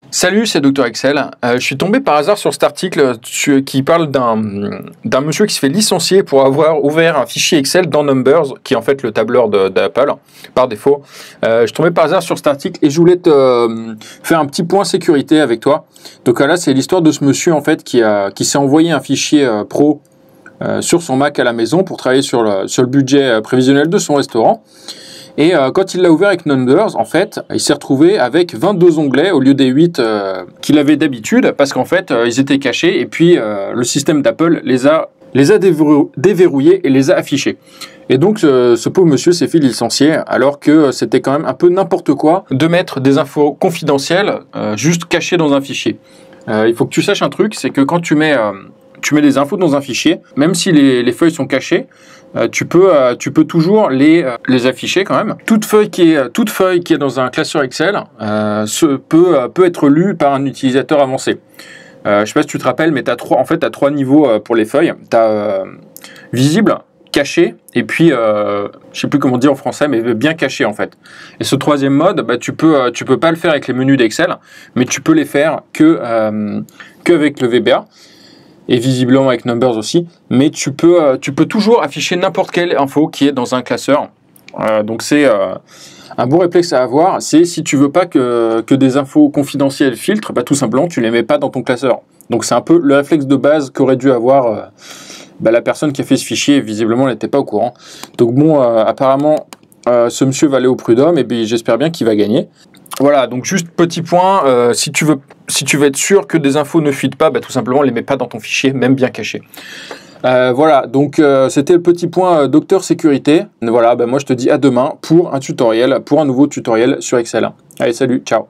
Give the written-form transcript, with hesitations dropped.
Salut, c'est Dr Excel. Je suis tombé par hasard sur cet article qui parle d'un monsieur qui se fait licencier pour avoir ouvert un fichier Excel dans Numbers, qui est en fait le tableur d'Apple, par défaut. Je suis tombé par hasard sur cet article et je voulais te faire un petit point sécurité avec toi. Donc là, c'est l'histoire de ce monsieur en fait qui s'est envoyé un fichier pro sur son Mac à la maison pour travailler sur le budget prévisionnel de son restaurant. Et quand il l'a ouvert avec Numbers, en fait, il s'est retrouvé avec 22 onglets au lieu des 8 qu'il avait d'habitude, parce qu'en fait, ils étaient cachés, et puis le système d'Apple les a déverrouillés et les a affichés. Et donc, ce pauvre monsieur s'est fait licencier, alors que c'était quand même un peu n'importe quoi de mettre des infos confidentielles juste cachées dans un fichier. Il faut que tu saches un truc, c'est que quand tu mets des infos dans un fichier, même si les feuilles sont cachées, tu peux toujours les afficher quand même. Toute feuille qui est dans un classeur Excel peut être lue par un utilisateur avancé. Je sais pas si tu te rappelles, mais tu as trois niveaux pour les feuilles. Tu as visible, caché, et puis je sais plus comment dire en français, mais bien caché en fait. Et ce troisième mode, tu peux pas le faire avec les menus d'Excel, mais tu peux les faire que avec le VBA. Et visiblement avec Numbers aussi, mais tu peux toujours afficher n'importe quelle info qui est dans un classeur. Donc c'est un bon réflexe à avoir, c'est si tu veux pas que des infos confidentielles filtrent, tout simplement tu les mets pas dans ton classeur. Donc c'est un peu le réflexe de base qu'aurait dû avoir la personne qui a fait ce fichier, et visiblement elle n'était pas au courant. Donc bon, apparemment ce monsieur va aller au prud'homme, et puis j'espère bien qu'il va gagner. Voilà, donc juste petit point, si tu veux être sûr que des infos ne fuitent pas, tout simplement les mets pas dans ton fichier, même bien caché. Voilà, donc c'était le petit point Docteur Sécurité. Voilà, moi je te dis à demain pour un nouveau tutoriel sur Excel. Allez, salut, ciao.